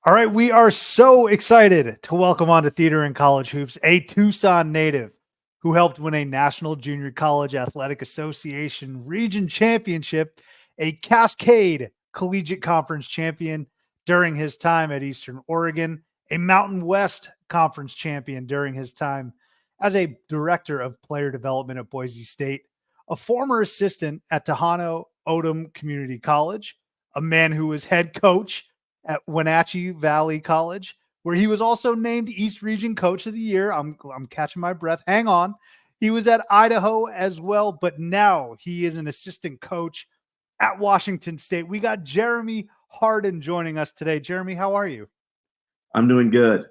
All right, we are so excited to welcome on to Theater and College Hoops a Tucson native who helped win a National Junior College Athletic Association Region Championship, a Cascade Collegiate Conference champion during his time at Eastern Oregon, a Mountain West Conference champion during his time as a director of player development at Boise State, a former assistant at Tejano Odom Community College, a man who was head coach at Wenatchee Valley College, where he was also named East Region Coach of the Year. I'm catching my breath. Hang on. He was at Idaho as well, but now he is an assistant coach at Washington State. We got Jeremy Harden joining us today. Jeremy, how are you? I'm doing good.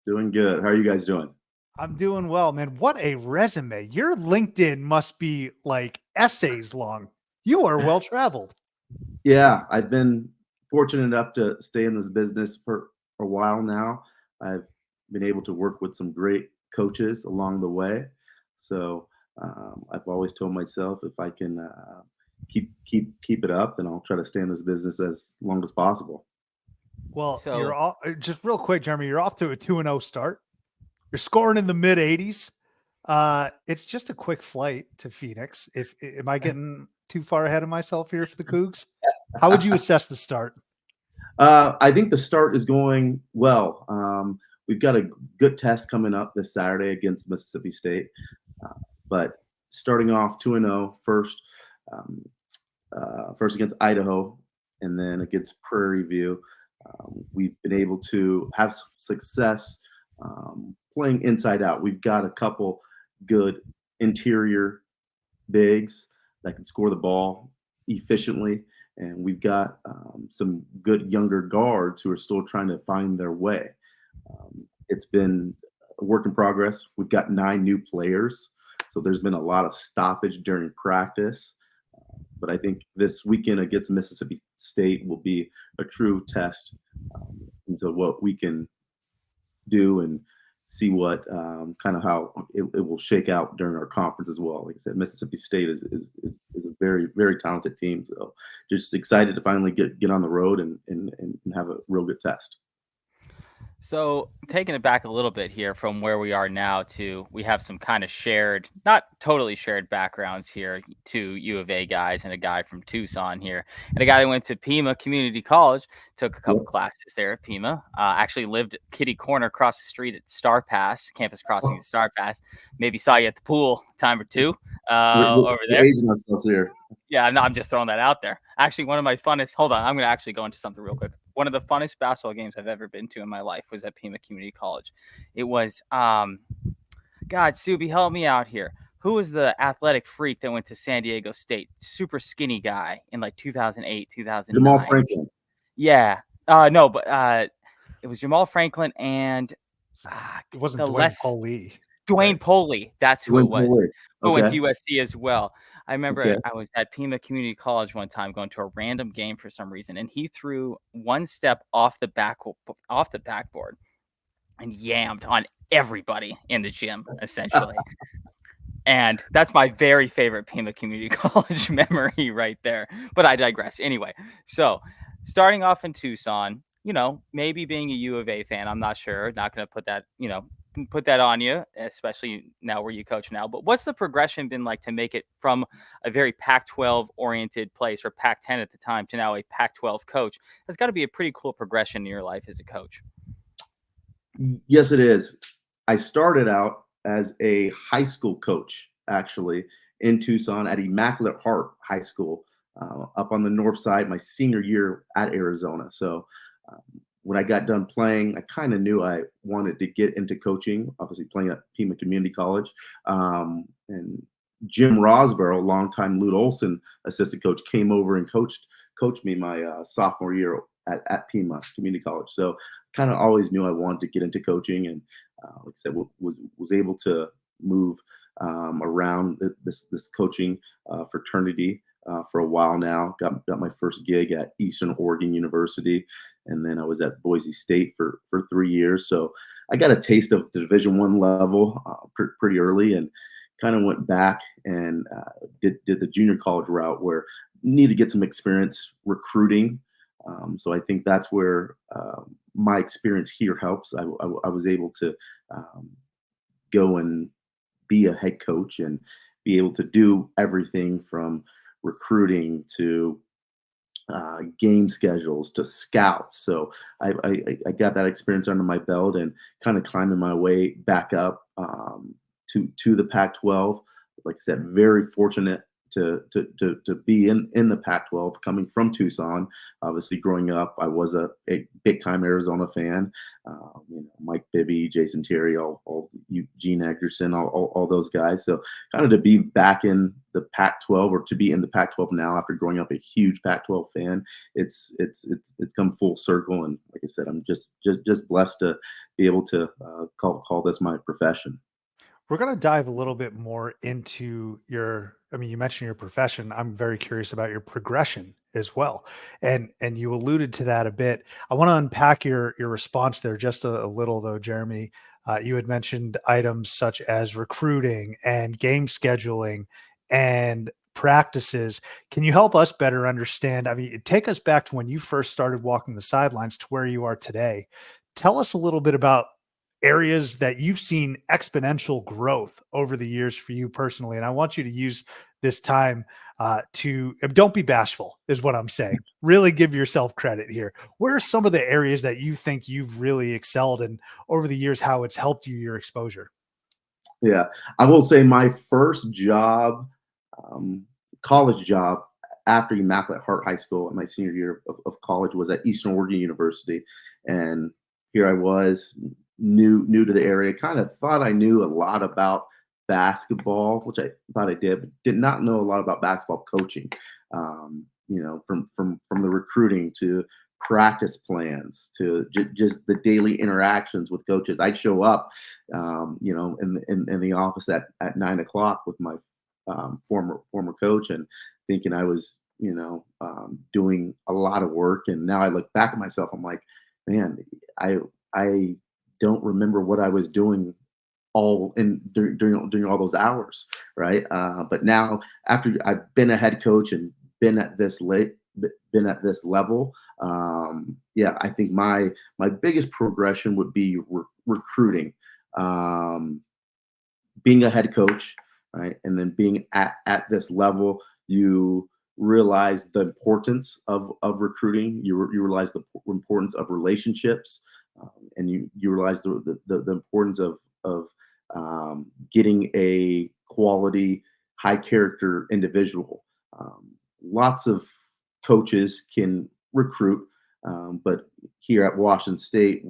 Doing good. How are you guys doing? I'm doing well, man. What a resume. Your LinkedIn must be like essays long. You are well-traveled. Yeah, I've been fortunate enough to stay in this business for a while now. I've been able to work with some great coaches along the way. So I've always told myself if I can keep it up, then I'll try to stay in this business as long as possible. Well, you're all, just real quick, Jeremy, you're off to a 2-0 start. You're scoring in the mid 80s. It's just a quick flight to Phoenix. Am I getting too far ahead of myself here for the Cougs? How would you assess the start? I think the start is going well. We've got a good test coming up this Saturday against Mississippi State. But starting off 2-0 first against Idaho and then against Prairie View. We've been able to have some success playing inside out. We've got a couple good interior bigs that can score the ball efficiently. And we've got some good younger guards who are still trying to find their way. It's been a work in progress. We've got 9 new players, so there's been a lot of stoppage during practice. But I think this weekend against Mississippi State will be a true test into what we can do and see what kind of how it will shake out during our conference as well. Like I said, Mississippi State is a very, very talented team. So just excited to finally get on the road and have a real good test. So taking it back a little bit here from where we are now to we have some kind of shared, not totally shared backgrounds here, 2 U of A guys and a guy from Tucson here, and a guy who went to Pima Community College, took a couple classes there at Pima, actually lived kitty corner across the street at Star Pass, campus crossing at Star Pass, maybe saw you at the pool a time or two over there. Aging ourselves here. Yeah, no, I'm just throwing that out there. Actually, one of my funnest, hold on, I'm going to actually go into something real quick. One of the funnest basketball games I've ever been to in my life was at Pima Community College. It was, God, Subi, help me out here. Who was the athletic freak that went to San Diego State? Super skinny guy in like 2008, 2009. Jamal Franklin. Yeah. No, but it was Jamal Franklin and it wasn't Dwayne Poley. Dwayne Poley. That's who it was. Poley. Who went to USC as well. I remember I was at Pima Community College one time going to a random game for some reason, and he threw one step off the backboard and yammed on everybody in the gym, essentially. And that's my very favorite Pima Community College memory right there. But I digress. Anyway, so starting off in Tucson, maybe being a U of A fan, I'm not sure. Not going to put that on you, especially now where you coach now. But what's the progression been like to make it from a very Pac-12 oriented place, or Pac-10 at the time, to now a Pac-12 coach? That's got to be a pretty cool progression in your life as a coach. Yes, it is. I started out as a high school coach, actually, in Tucson at Immaculate Heart High School, up on the north side, my senior year at Arizona. So when I got done playing, I kind of knew I wanted to get into coaching, obviously playing at Pima Community College. And Jim Rosborough, longtime Lute Olson assistant coach, came over and coached me my sophomore year at Pima Community College. So kind of always knew I wanted to get into coaching, and like I said, was able to move around this coaching fraternity for a while now. Got my first gig at Eastern Oregon University, and then I was at Boise State for 3 years. So I got a taste of the Division I level pretty early, and kind of went back and did the junior college route, where need to get some experience recruiting. So I think that's where my experience here helps. I was able to go and be a head coach and be able to do everything from recruiting to game schedules to scouts. So I got that experience under my belt and kind of climbing my way back up to the Pac-12. Like I said, very fortunate to be in the Pac-12, coming from Tucson. Obviously, growing up, I was a big time Arizona fan. Mike Bibby, Jason Terry, all Gene Eggerson, all those guys. So kind of to be back in the Pac-12, or to be in the Pac-12 now after growing up a huge Pac-12 fan, it's come full circle. And like I said, I'm just blessed to be able to call this my profession. We're going to dive a little bit more into you mentioned your profession. I'm very curious about your progression as well. And you alluded to that a bit. I want to unpack your response there just a little though, Jeremy. You had mentioned items such as recruiting and game scheduling and practices. Can you help us better understand? I mean, take us back to when you first started walking the sidelines to where you are today. Tell us a little bit about areas that you've seen exponential growth over the years for you personally. And I want you to use this time to don't be bashful is what I'm saying. Really give yourself credit here. Where are some of the areas that you think you've really excelled in over the years, how it's helped you, your exposure? Yeah, I will say my first job, college job after Immaculate Heart High School in my senior year of college, was at Eastern Oregon University. And here I was, new to the area, kind of thought I knew a lot about basketball, which I thought I did, but did not know a lot about basketball coaching. From the recruiting to practice plans to just the daily interactions with coaches. I'd show up, in the office at 9 o'clock with my former coach, and thinking I was, doing a lot of work. And now I look back at myself, I'm like, man, I don't remember what I was doing during all those hours, right? But now, after I've been a head coach and been at this level, I think my biggest progression would be recruiting, being a head coach, right, and then being at this level. You realize the importance of recruiting. You realize the importance of relationships, and you realize the importance of getting a quality, high character individual. Lots of coaches can recruit, but here at Washington State,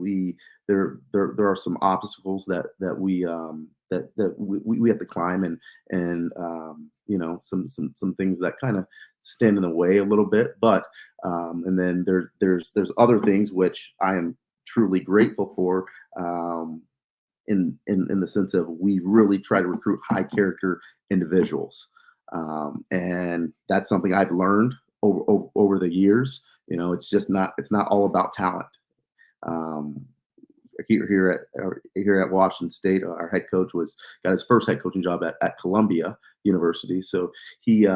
there are some obstacles that we have to climb, and some things that kind of stand in the way a little bit. But and then there's other things which I am truly grateful for, in the sense of we really try to recruit high character individuals, and that's something I've learned over the years. It's not all about talent. Here at Washington State, our head coach got his first head coaching job at Columbia University. So he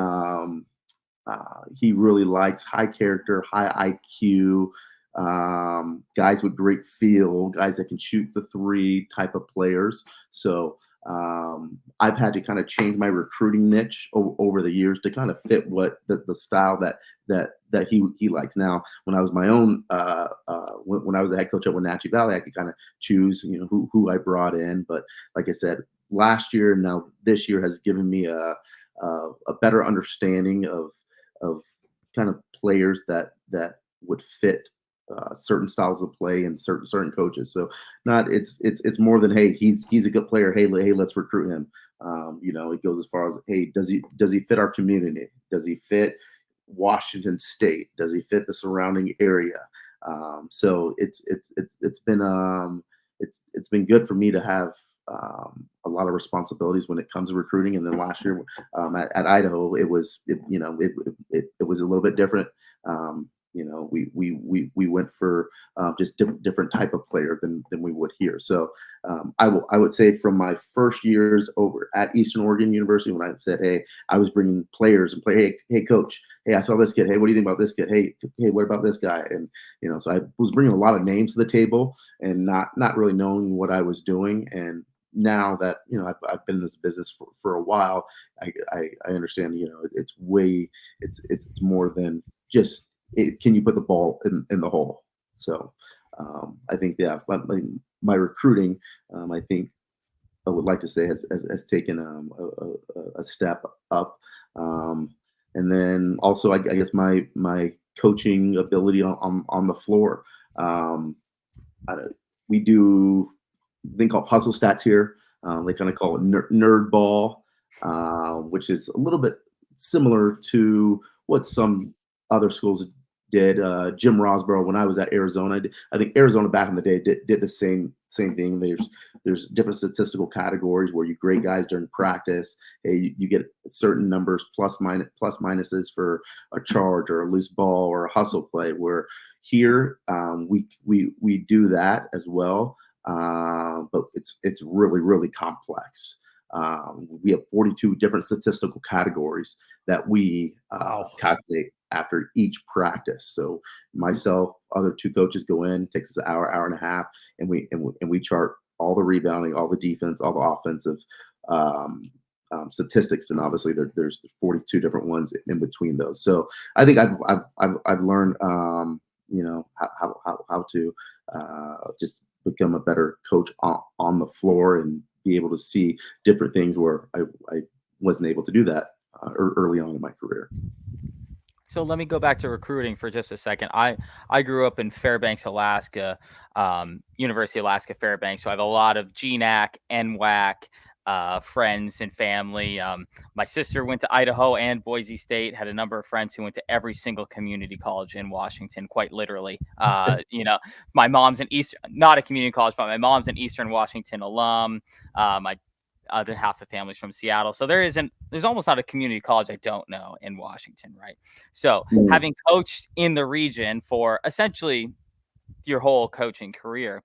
really likes high character, high IQ, guys with great feel, guys that can shoot the three type of players. So I've had to kind of change my recruiting niche over the years to kind of fit what the style that he likes. Now, when I was my own, when I was the head coach at Wenatchee Valley, I could kind of choose, who I brought in. But like I said, last year, now this year has given me a better understanding of kind of players that would fit certain styles of play and certain coaches. So it's more than, hey, he's a good player. Hey, let's recruit him. It goes as far as, hey, does he fit our community? Does he fit Washington State? Does he fit the surrounding area? So it's been good for me to have a lot of responsibilities when it comes to recruiting. And then last year at Idaho, it was a little bit different. we went for just different type of player than we would here. So I would say from my first years over at Eastern Oregon University, when I said, hey, I was bringing players and hey coach, hey, I saw this kid, hey, what do you think about this kid, hey, what about this guy? And so I was bringing a lot of names to the table and not really knowing what I was doing. And now that I've been in this business for a while, I understand it's more than just can you put the ball in the hole. So I think my recruiting, I think I would like to say has taken a step up, and then also I guess my coaching ability on the floor. We do a thing called puzzle stats here. They kind of call it nerd ball, which is a little bit similar to what some other schools did. Jim Rosborough, when I was at Arizona, I think Arizona back in the day did the same thing. There's different statistical categories where you grade guys during practice. Hey, you get certain numbers plus minuses for a charge or a loose ball or a hustle play. Where here we do that as well, but it's really complex. We have 42 different statistical categories that we calculate after each practice. So myself, other two coaches go in, takes us an hour and a half, and we chart all the rebounding, all the defense, all the offensive statistics, and obviously there's 42 different ones in between those. So I think I've learned how to just become a better coach on the floor and be able to see different things where I wasn't able to do that early on in my career. So let me go back to recruiting for just a second. I grew up in Fairbanks, Alaska, University of Alaska Fairbanks. So I have a lot of GNAC, NWAC friends and family. My sister went to Idaho and Boise State, had a number of friends who went to every single community college in Washington, quite literally. My mom's not a community college, but my mom's an Eastern Washington alum. My other half the family's from Seattle. So there's almost not a community college I don't know in Washington, right? So having coached in the region for essentially your whole coaching career,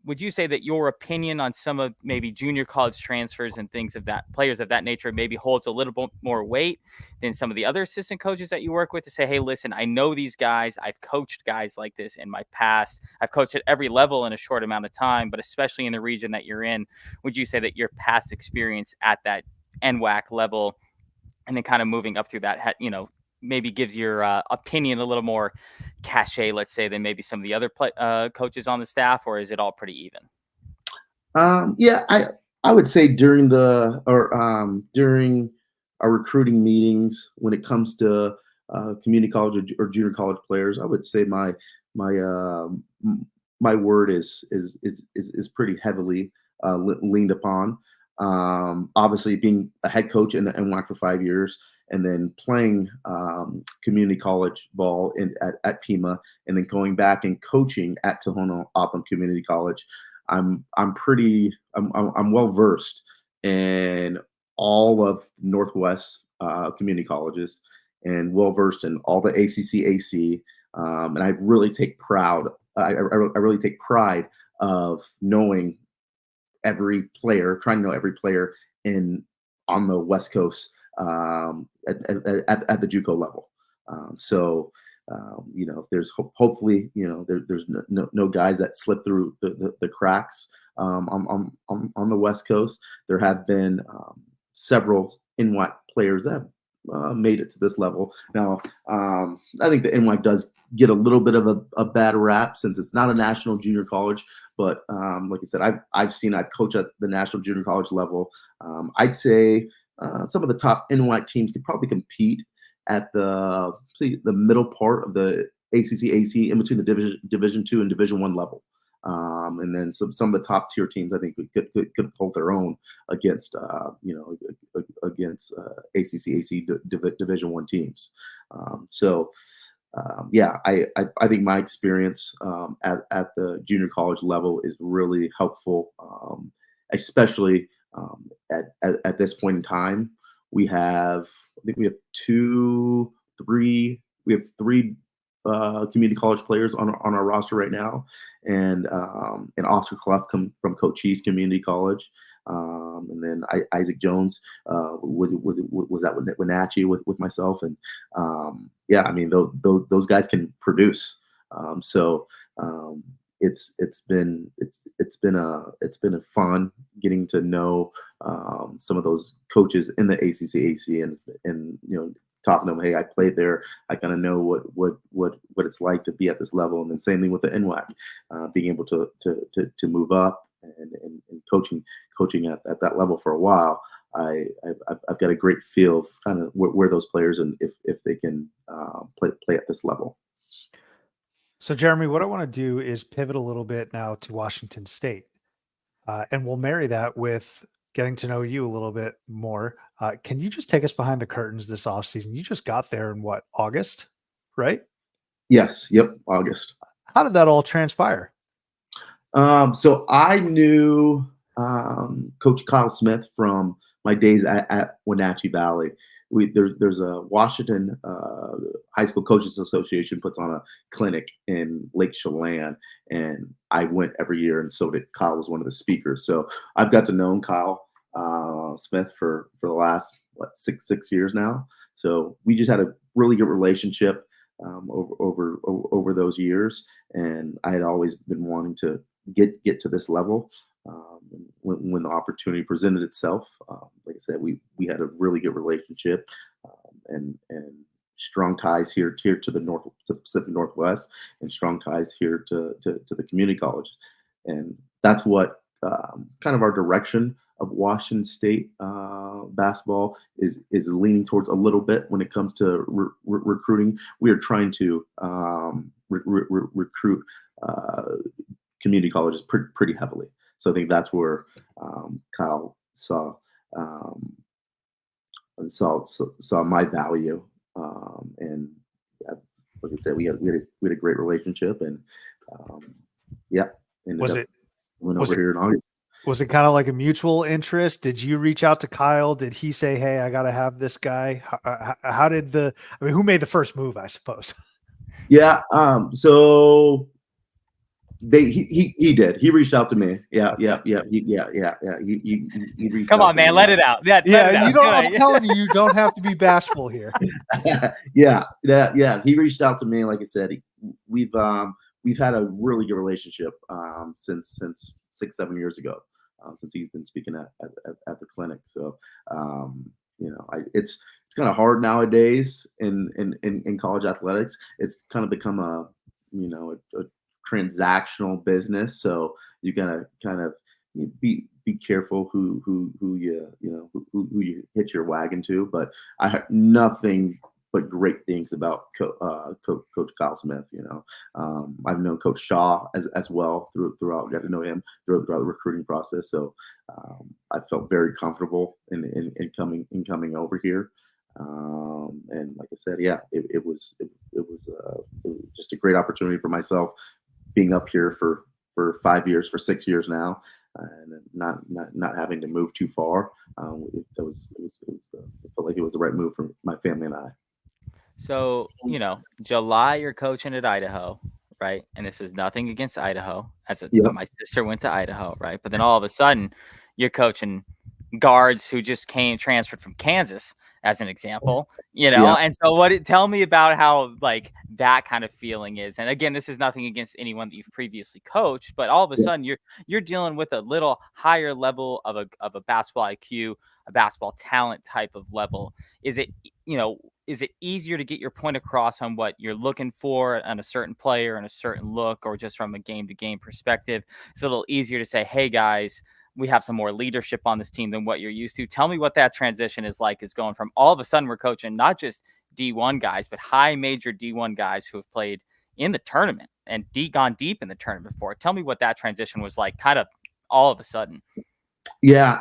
would you say that your opinion on some of maybe junior college transfers and things of that, players of that nature, maybe holds a little bit more weight than some of the other assistant coaches that you work with, to say, hey, listen, I know these guys, I've coached guys like this in my past, I've coached at every level in a short amount of time, but especially in the region that you're in, would you say that your past experience at that NWAC level and then kind of moving up through that, maybe gives your opinion a little more cachet, let's say, than maybe some of the other coaches on the staff, or is it all pretty even? Yeah, I would say during our recruiting meetings, when it comes to community college or junior college players, I would say my word is pretty heavily leaned upon. Obviously, being a head coach in the NWAC for 5 years, and then playing community college ball at Pima, and then going back and coaching at Tohono O'odham Community College, I'm well versed in all of Northwest community colleges, and well versed in all the ACC, AC, and I really take pride. I really take pride of knowing every player, trying to know every player on the West Coast at the JUCO level. If there's hopefully there's no guys that slip through the cracks on the West Coast. There have been several NWAC players that have made it to this level. Now, I think the NWAC does get a little bit of a bad rap since it's not a national junior college. But like I said, I've coached at the national junior college level. I'd say some of the top NWAC teams could probably compete at the middle part of the ACC, AC, in between the Division II and Division I level. And then some of the top tier teams, I think, could hold their own against ACC, AC Division I teams. I think my experience at the junior college level is really helpful, especially at this point in time. I think we have 2, 3 3 community college players on our roster right now, and Oscar Clough from Cochise Community College, and then Isaac Jones was at Wenatchee with myself, and yeah, I mean those guys can produce. So it's been a fun getting to know some of those coaches in the ACC, and talking to them. Hey, I played there. I kind of know what it's like to be at this level. And then same thing with the NWAC, being able to move up and coaching at that level for a while. I've got a great feel of kind of where those players and if they can play at this level. So Jeremy, what I want to do is pivot a little bit now to Washington State, and we'll marry that with getting to know you a little bit more. Can you just take us behind the curtains this offseason? You just got there in what, August, right? Yes. Yep. August. How did that all transpire? So I knew Coach Kyle Smith from my days at Wenatchee Valley. There's a Washington High School Coaches Association puts on a clinic in Lake Chelan, and I went every year, and so did Kyle. Was one of the speakers. So I've got to know Kyle Smith for the last six years now. So we just had a really good relationship over those years, and I had always been wanting to get to this level. When the opportunity presented itself, like I said, we had a really good relationship, and strong ties here to the Pacific Northwest, and strong ties here to the community colleges, and that's what kind of our direction of Washington State basketball is leaning towards a little bit when it comes to recruiting. We are trying to recruit community colleges pretty heavily. So I think that's where Kyle saw my value, and like I said, we had a great relationship, and yeah. Was it here in August. Was it kind of like a mutual interest? Did you reach out to Kyle? Did he say, "Hey, I got to have this guy"? How did who made the first move, I suppose? Yeah. So he did. He reached out to me. Yeah. He reached Come out on, to man, me. let it out. Yeah, let it out. You don't. I'm telling you, you don't have to be bashful here. Yeah. He reached out to me. Like I said, we've had a really good relationship since 6-7 years ago, since he's been speaking at the clinic. So it's kind of hard nowadays in college athletics. It's kind of become a transactional business. So you gotta kind of be careful who you hitch your wagon to. But I have nothing but great things about Coach Kyle Smith. I've known Coach Shaw as well throughout. Got to know him throughout the recruiting process. So I felt very comfortable in coming over here. And like I said, yeah, it was just a great opportunity for myself, being up here for 5 years, for 6 years now, and not having to move too far. I felt like it was the right move for my family and I. So, July you're coaching at Idaho, right? And this is nothing against Idaho. Yep. My sister went to Idaho, right? But then all of a sudden you're coaching guards who just transferred from Kansas, as an example, Yeah. And so tell me about how like that kind of feeling is. And again, this is nothing against anyone that you've previously coached, but all of a sudden you're dealing with a little higher level of a basketball IQ, a basketball talent type of level. Is it easier to get your point across on what you're looking for on a certain player and a certain look, or just from a game to game perspective? It's a little easier to say, hey guys, we have some more leadership on this team than what you're used to. Tell me what that transition is like. It's going from all of a sudden we're coaching not just D1 guys, but high major D1 guys who have played in the tournament and gone deep in the tournament before. Tell me what that transition was like, kind of all of a sudden. Yeah.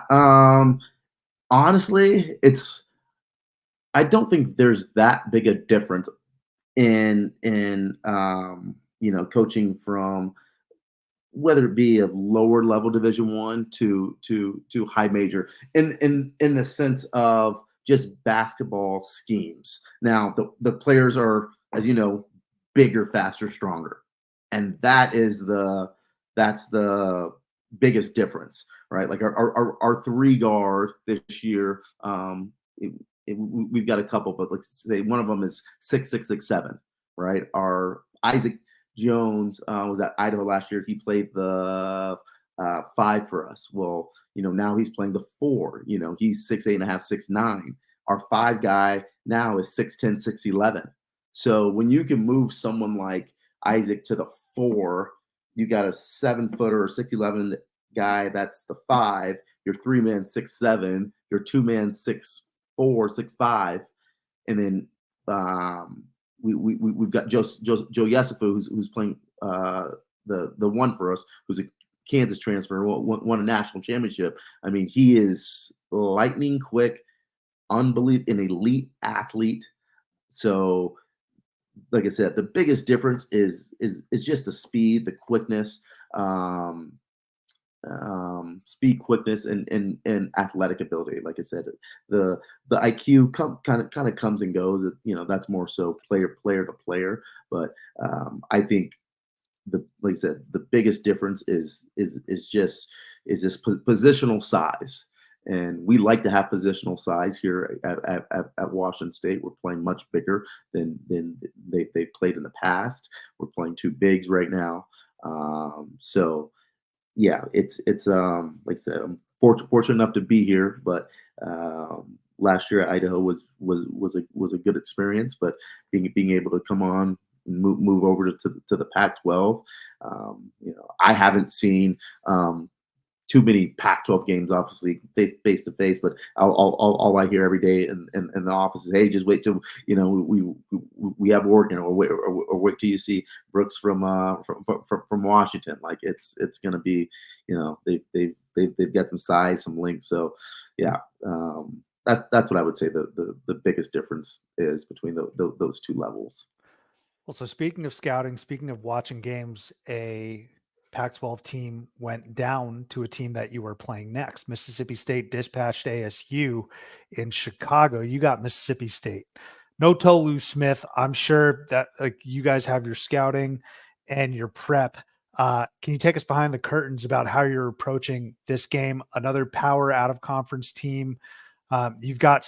Honestly, I don't think there's that big a difference in coaching from whether it be a lower level Division I to high major in the sense of just basketball schemes. Now the players are as you know, bigger, faster, stronger, and that's the biggest difference, right? Like our 3 guard this year, we've got a couple, but let's say one of them is 6'6", 6'7", right? Our Isaac Jones was at Idaho last year. He played the 5 for us. Well, now he's playing the 4. He's 6'8.5", 6'9". Our 5 guy now is 6'10", 6'11". So when you can move someone like Isaac to the 4, you got a 7-footer or 6'11" guy. That's the 5. Your 3-man 6'7". Your 2-man 6'4", 6'5", and then we've got Joe Yesufu who's playing the 1 for us, who's a Kansas transfer, won a national championship. I mean, he is lightning quick, an elite athlete. So, like I said, the biggest difference is just the speed, the quickness, speed, quickness, and athletic ability. Like I said, the IQ kind of comes and goes. That's more so player to player. But I think like I said, the biggest difference is just positional size. And we like to have positional size here at Washington State. We're playing much bigger than they've played in the past. We're playing 2 bigs right now. So yeah, it's like I said, I'm fortunate enough to be here, but last year at Idaho was a good experience. But being able to come on and move over to the Pac-12, I haven't seen too many Pac-12 games, obviously face to face, but all I hear every day in the office is, hey, just wait till we have Oregon, or wait till you see Brooks from Washington. Like it's going to be, they've got some size, some length. So yeah, that's what I would say the biggest difference is between those 2 levels. Well, so speaking of scouting, speaking of watching games, a Pac-12 team went down to a team that you were playing next. Mississippi State dispatched ASU in Chicago. You got Mississippi State. No Tolu Smith. I'm sure that you guys have your scouting and your prep. Can you take us behind the curtains about how you're approaching this game? Another power out of conference team. You've got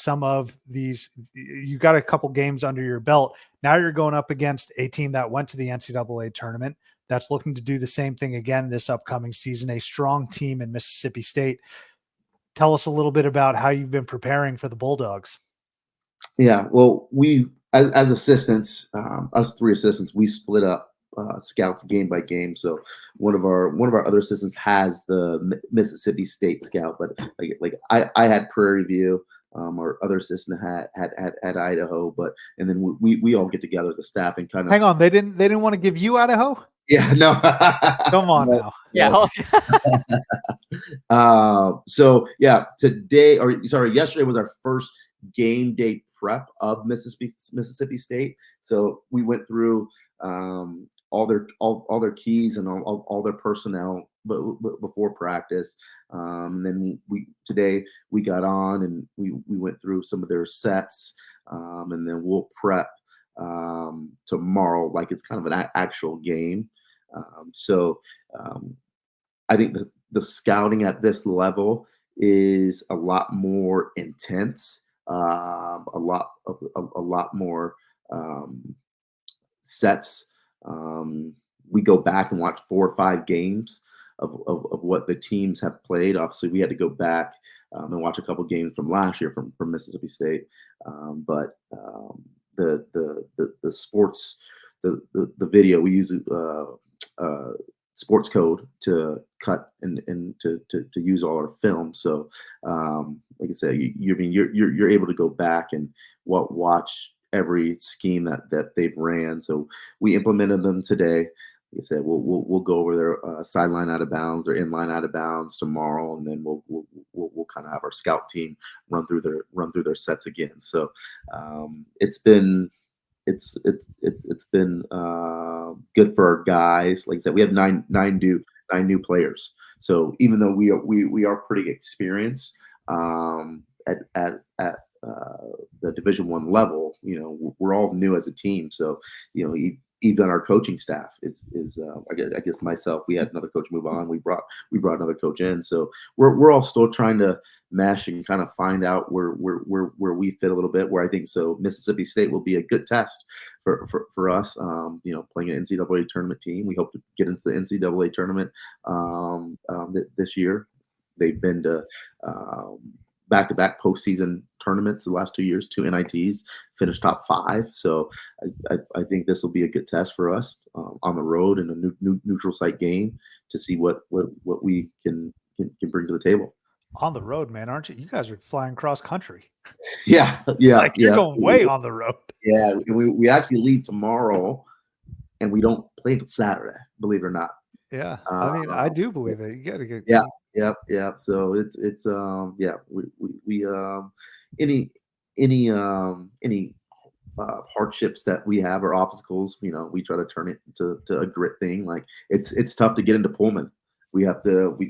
you've got a couple games under your belt. Now you're going up against a team that went to the NCAA tournament, that's looking to do the same thing again this upcoming season, a strong team in Mississippi State. Tell us a little bit about how you've been preparing for the Bulldogs. Yeah, well, we as assistants, us 3 assistants, we split up scouts game by game. So one of our other assistants has the Mississippi State scout, but like I had Prairie View. Our other assistant had Idaho, and then we all get together as a staff and kind of hang on. They didn't want to give you Idaho. Yeah, no. Come on now. Yeah. So yeah, yesterday was our first game day prep of Mississippi State. So we went through all their keys and all their personnel before practice. And then today we got on and we went through some of their sets, and then we'll prep tomorrow like it's kind of an actual game. I think the scouting at this level is a lot more intense, a lot more sets. We go back and watch 4 or 5 games of what the teams have played. Obviously, we had to go back and watch a couple games from last year from Mississippi State. But the sports, the video, we use sports code to cut and to use all our film. So like I said, you're able to go back and watch every scheme that they've ran. So we implemented them today. Like I said, we'll go over their sideline out of bounds or inline out of bounds tomorrow, and then we'll kind of have our scout team run through their sets again. So it's been good for our guys. Like I said, we have nine new players. So even though we are pretty experienced at the Division I level, we're all new as a team. So, even our coaching staff is I guess myself, we had another coach move on. We brought another coach in. So we're all still trying to mesh and kind of find out where we fit a little bit. Where I think so Mississippi State will be a good test for us. Playing an NCAA tournament team. We hope to get into the NCAA tournament this year. They've been to back-to-back postseason tournaments the last 2 years, 2 NITs, finished top 5. So I think this will be a good test for us on the road in a neutral site game to see what we can bring to the table. On the road, man, aren't you? You guys are flying cross country. Yeah. Like you're going way on the road. Yeah, we actually leave tomorrow, and we don't play until Saturday. Believe it or not. Yeah, I mean, I do believe it. You got to get. Yep. So it's we any hardships that we have or obstacles, we try to turn it to a grit thing. Like it's tough to get into Pullman. We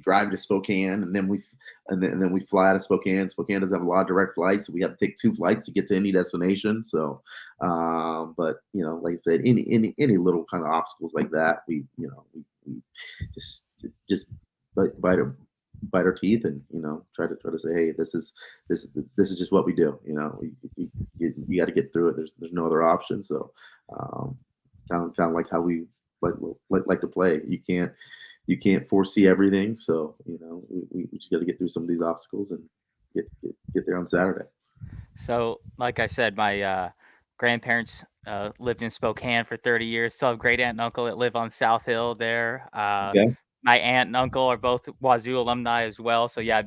drive to Spokane, and then we fly out of Spokane. Spokane doesn't have a lot of direct flights, so we have to take 2 flights to get to any destination. So, but like I said, any little kind of obstacles like that, we just bite our teeth and try to say, hey, this is just what we do. You got to get through it. There's no other option. So, kind of like how we like to play. You can't foresee everything. So, we just got to get through some of these obstacles and get there on Saturday. So, like I said, my grandparents lived in Spokane for 30 years. Still have great aunt and uncle that live on South Hill there. Okay. My aunt and uncle are both Wazzu alumni as well. So yeah,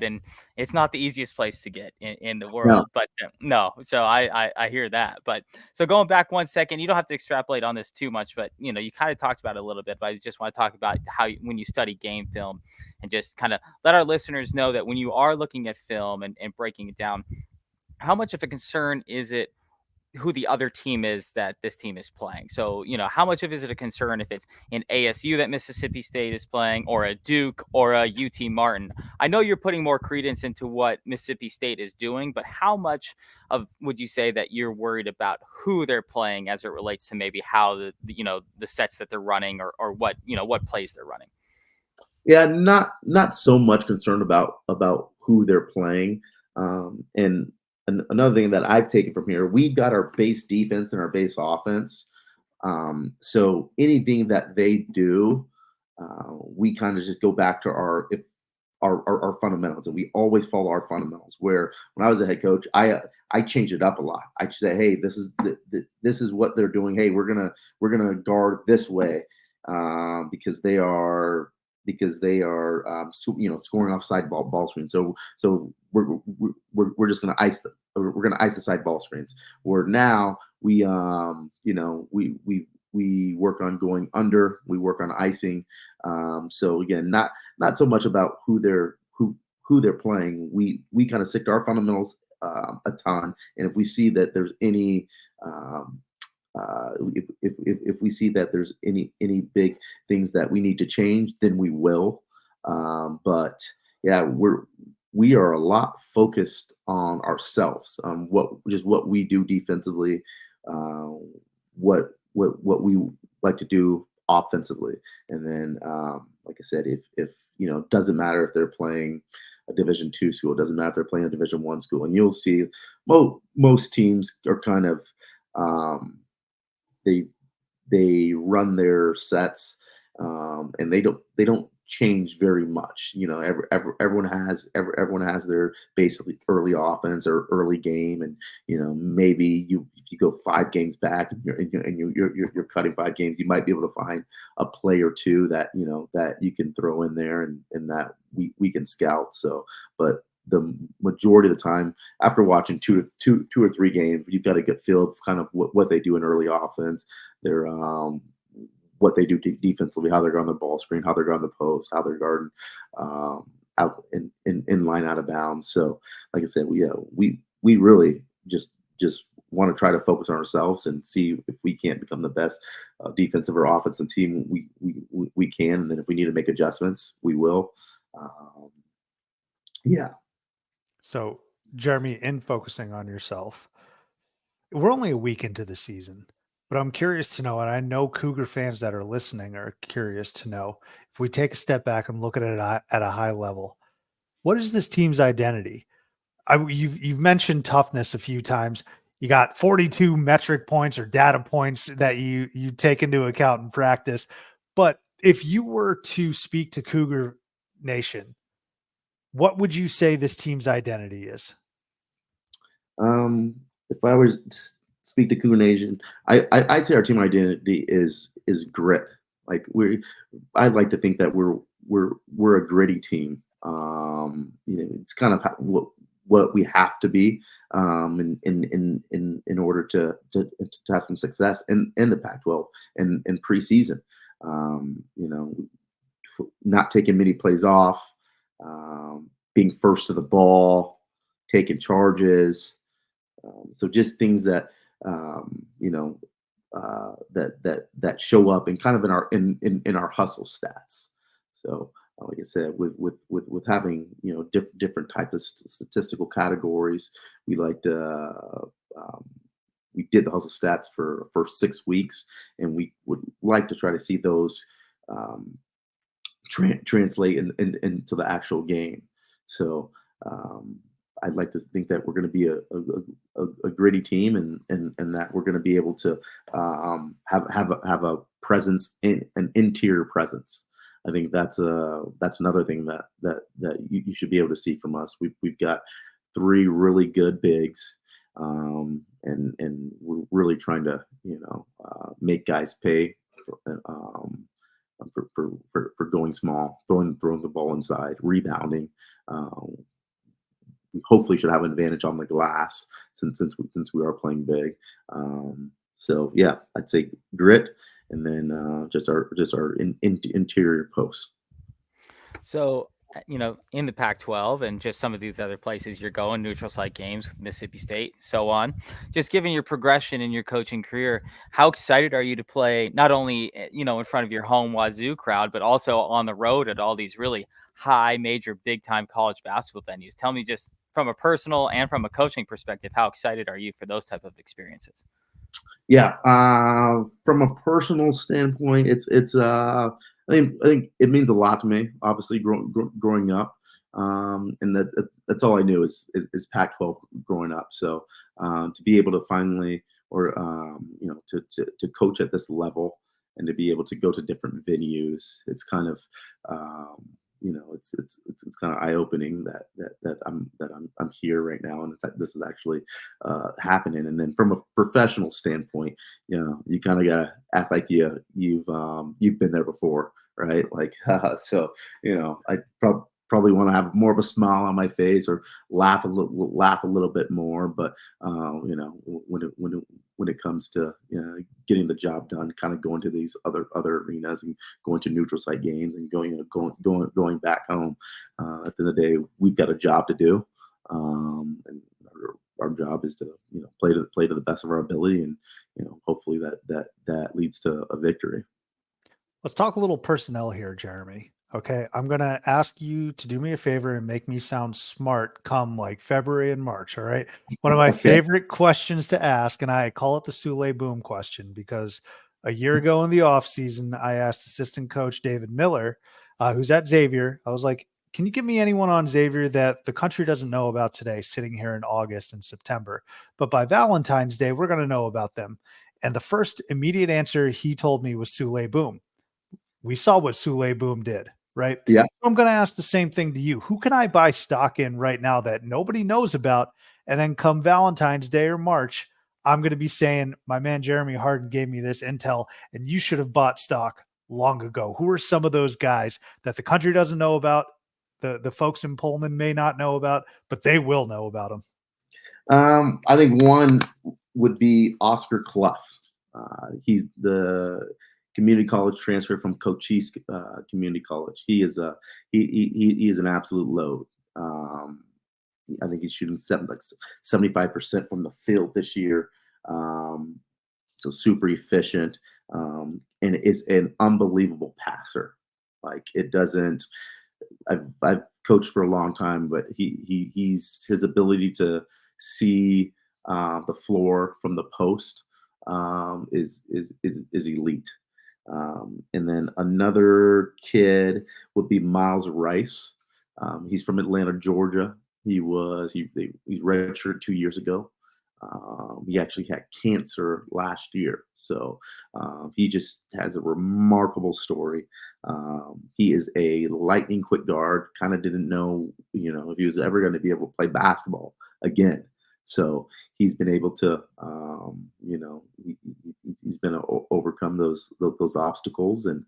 it's not the easiest place to get in the world, but no. So I hear that. But so going back 1 second, you don't have to extrapolate on this too much, but you kind of talked about it a little bit, but I just want to talk about how when you study game film and just kind of let our listeners know that when you are looking at film and breaking it down, how much of a concern is it who the other team is that this team is playing? So, how much of is it a concern if it's an ASU that Mississippi State is playing, or a Duke, or a UT Martin? I know you're putting more credence into what Mississippi State is doing, but how much would you say that you're worried about who they're playing as it relates to maybe how the sets that they're running or what plays they're running? Yeah, not so much concerned about who they're playing. And another thing that I've taken from here, we got our base defense and our base offense. So anything that they do, we kind of just go back to our fundamentals, and we always follow our fundamentals. Where when I was a head coach, I changed it up a lot. I just said, hey, this is what they're doing. Hey, we're gonna guard this way because they are scoring off side ball screens. So we're just gonna ice the side ball screens. Where now we work on going under, we work on icing. So again, not so much about who they're playing. We kind of stick to our fundamentals a ton, and if we see that there's any if we see that there's any big things that we need to change, then we will. But yeah, we are a lot focused on ourselves, what we do defensively, what we like to do offensively, and then like I said, if doesn't matter if they're playing a Division II school, it doesn't matter if they're playing a Division I school, and you'll see most teams are kind of they run their sets, and they don't change very much. Everyone has their basically early offense or early game, and maybe if you go 5 games back and you're cutting 5 games, you might be able to find a play or two that that you can throw in there and that we can scout. So, but the majority of the time, after watching two or three games, you've got a good feel of kind of what they do in early offense. They're what they do defensively, how they're guarding the ball screen, how they're guarding the post, how they're guarding out in line out of bounds. So, like I said, we really just want to try to focus on ourselves and see if we can't become the best defensive or offensive team we can, and then if we need to make adjustments, we will. Yeah. So Jeremy, in focusing on yourself, we're only a week into the season, but I'm curious to know, and I know Cougar fans that are listening are curious to know, if we take a step back and look at it at a high level, what is this team's identity? You've mentioned toughness a few times. You got 42 metric points or data points that you take into account in practice. But if you were to speak to Cougar Nation, what would you say this team's identity is? If I were to speak to Cougar Nation, I'd say our team identity is grit. Like I'd like to think that we're a gritty team. It's kind of what we have to be in order to have some success in the Pac-12 and preseason. Not taking many plays off, being first to the ball, taking charges. So just things that that show up and kind of in our hustle stats. So like I said, with having different types of statistical categories, we like to we did the hustle stats for the first 6 weeks, and we would like to try to see those translate into the actual game. So I'd like to think that we're going to be a gritty team, and that we're going to be able to have a presence, an interior presence. I think that's another thing that you should be able to see from us. We've got 3 really good bigs, and we're really trying to make guys pay for going small, throwing the ball inside, rebounding. We hopefully should have an advantage on the glass since we are playing big. So yeah, I'd say grit, and then just our interior posts. So, in the Pac-12 and just some of these other places you're going, neutral site games with Mississippi State, so on, just given your progression in your coaching career, how excited are you to play not only, in front of your home Wazzu crowd, but also on the road at all these really high, major, big-time college basketball venues? Tell me, just from a personal and from a coaching perspective, how excited are you for those type of experiences? Yeah, from a personal standpoint, I think it means a lot to me. Obviously, growing up, and that's all I knew is Pac-12 growing up. So to be able to finally, or to coach at this level, and to be able to go to different venues, it's kind of it's kind of eye-opening that I'm here right now, and that this is actually happening. And then from a professional standpoint, you kind of gotta act like you've been there before, right? Like so I probably want to have more of a smile on my face, or laugh a little bit more. But when it comes to getting the job done, kind of going to these other arenas and going to neutral site games and going back home, at the end of the day, we've got a job to do, and our job is to play to the best of our ability, and hopefully that leads to a victory. Let's talk a little personnel here, Jeremy. Okay, I'm going to ask you to do me a favor and make me sound smart come like February and March. All right. One of my Okay. favorite questions to ask, and I call it the Sule Boom question, because a year ago in the offseason, I asked assistant coach David Miller, who's at Xavier. I was like, can you give me anyone on Xavier that the country doesn't know about today, sitting here in August and September? But by Valentine's Day, we're going to know about them. And the first immediate answer he told me was Sule Boom. We saw what Sule Boom did, right? Yeah. I'm going to ask the same thing to you. Who can I buy stock in right now that nobody knows about? And then come Valentine's Day or March, I'm going to be saying, my man Jeremy Harden gave me this intel, and you should have bought stock long ago. Who are some of those guys that the country doesn't know about, the folks in Pullman may not know about, but they will know about them? I think one would be Oscar Clough. He's the community college transfer from Cochise Community College. He is an absolute load. I think he's shooting 75% from the field this year. So super efficient, and is an unbelievable passer. Like, it doesn't. I've coached for a long time, but he's his ability to see the floor from the post is elite. And then another kid would be Miles Rice. He's from Atlanta, Georgia. He's redshirted 2 years ago. He actually had cancer last year, so he just has a remarkable story. He is a lightning quick guard. Kind of didn't know, if he was ever going to be able to play basketball again. So he's been able to, he's been able to overcome those obstacles, and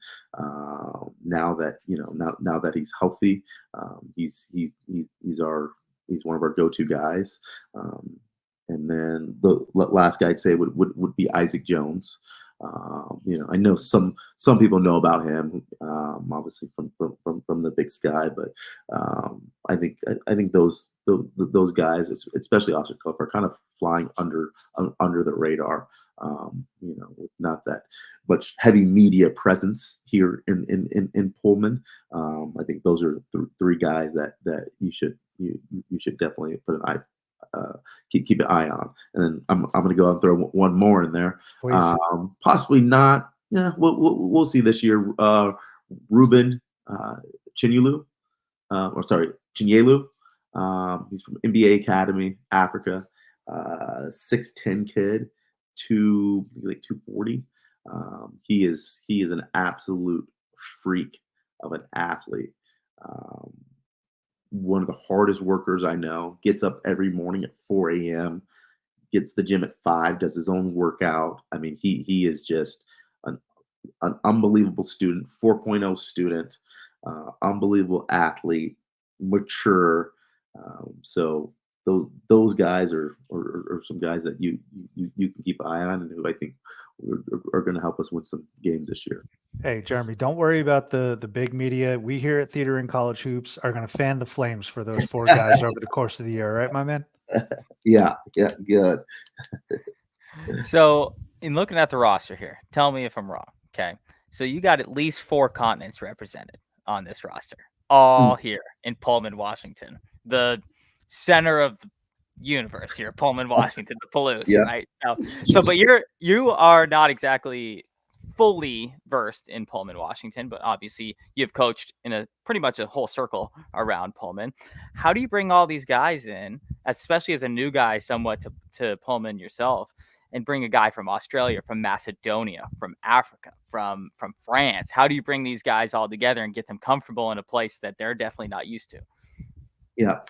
now that now that he's healthy, he's one of our go-to guys. And then the last guy I'd say would be Isaac Jones. I know some people know about him, obviously from the Big Sky, but I think those guys, especially Oscar Cuff, are kind of flying under the radar. With not that much heavy media presence here in Pullman. I think those are three guys that you should definitely put an eye. Keep an eye on, and then I'm going to go and throw one more in there. Possibly not. Yeah, we'll see this year. Ruben Chinyelu, Chinyelu. He's from NBA Academy, Africa. 6'10" kid, 240. He is an absolute freak of an athlete. One of the hardest workers I know. Gets up every morning at 4 a.m., gets the gym at 5, does his own workout. I mean, he is just an unbelievable student, 4.0 student, unbelievable athlete, mature. So those guys are some guys that you can keep an eye on, and who I think are going to help us win some games this year. Hey, Jeremy, don't worry about the big media. We here at Theater and College Hoops are going to fan the flames for those 4 guys over the course of the year. Right, my man? Yeah, good. So in looking at the roster here, tell me if I'm wrong. Okay. So you got at least 4 continents represented on this roster, all here in Pullman, Washington, the center of the universe here, Pullman, Washington, the Palouse, Yeah. right? But you are not exactly fully versed in Pullman, Washington, but obviously you've coached in pretty much a whole circle around Pullman. How do you bring all these guys in, especially as a new guy somewhat to Pullman yourself, and bring a guy from Australia, from Macedonia, from Africa, from France? How do you bring these guys all together and get them comfortable in a place that they're definitely not used to? Yeah,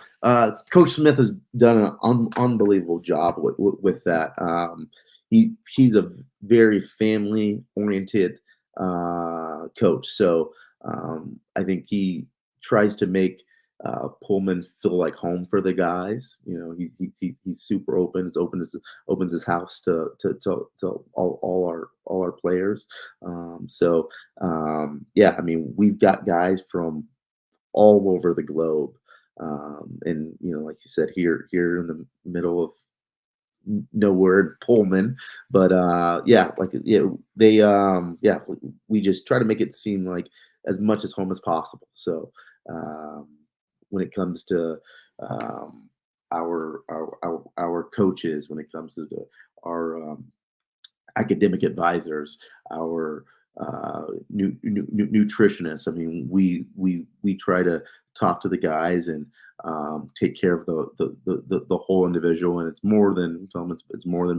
Coach Smith has done an unbelievable job with that. He's a very family-oriented coach, so I think he tries to make Pullman feel like home for the guys. He's super open. Opens his house to all our players. Yeah, I mean, we've got guys from all over the globe. And like you said, here in the middle of nowhere in Pullman, but we just try to make it seem like as much as home as possible. So when it comes to our coaches, when it comes to our academic advisors, our nutritionists, I mean, we try to talk to the guys and take care of the whole individual, and it's more than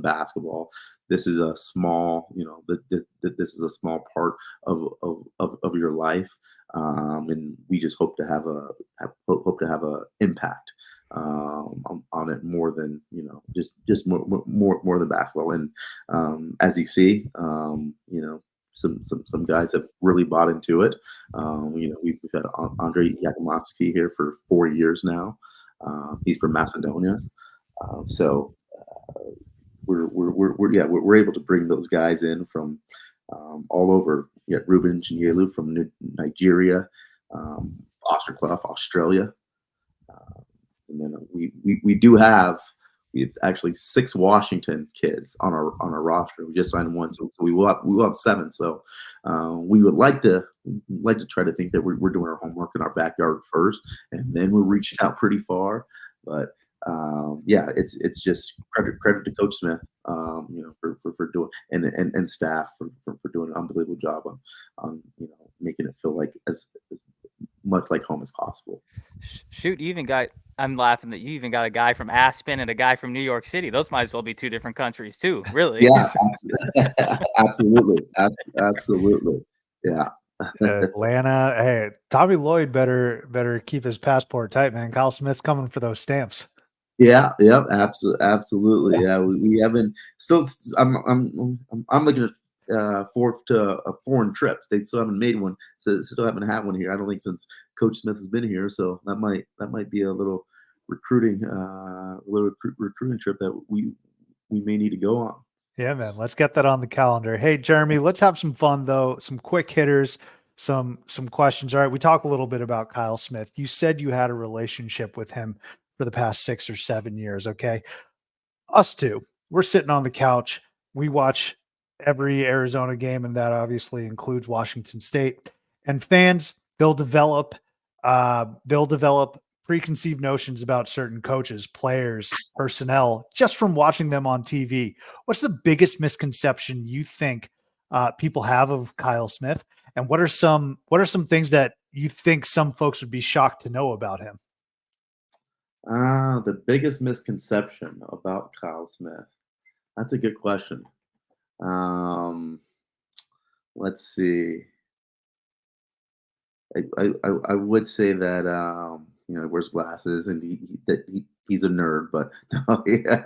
basketball. This is a small, this is a small part of your life, and we just hope to have a impact on it more than just more than basketball. And as you see, some guys have really bought into it. We've had Andre Yakumovsky here for 4 years now. He's from Macedonia, so we're able to bring those guys in from all over. Ruben Chinyelu from Nigeria, Osterclough, Australia, and then we have actually 6 Washington kids on our roster. We just signed one, so we will have 7. So we would like to like to try to think that we're doing our homework in our backyard first, and then we're reaching out pretty far. But yeah, it's just credit to Coach Smith, for doing and staff for doing an unbelievable job on making it feel like as much like home as possible. Shoot, I'm laughing that you even got a guy from Aspen and a guy from New York City. Those might as well be two different countries too, really. Yeah, absolutely, absolutely, yeah. Atlanta. Hey, Tommy Lloyd better keep his passport tight, man. Kyle Smith's coming for those stamps. Yeah, yep, absolutely. Yeah, we haven't still. I'm looking at foreign trips. They still haven't made one, so still haven't had one here. I don't think since Coach Smith has been here. So that might be a little recruiting trip that we may need to go on. Yeah, man. Let's get that on the calendar. Hey, Jeremy, let's have some fun though. Some quick hitters, some questions. All right, we talk a little bit about Kyle Smith. You said you had a relationship with him for the past 6 or 7 years. Okay, us too. We're sitting on the couch. We watch every Arizona game, and that obviously includes Washington State. And fans, they'll develop preconceived notions about certain coaches, players, personnel, just from watching them on TV. What's the biggest misconception you think people have of Kyle Smith, and what are some things that you think some folks would be shocked to know about him? The biggest misconception about Kyle Smith. That's a good question. Let's see. I would say that he wears glasses and he's a nerd, but no, yeah.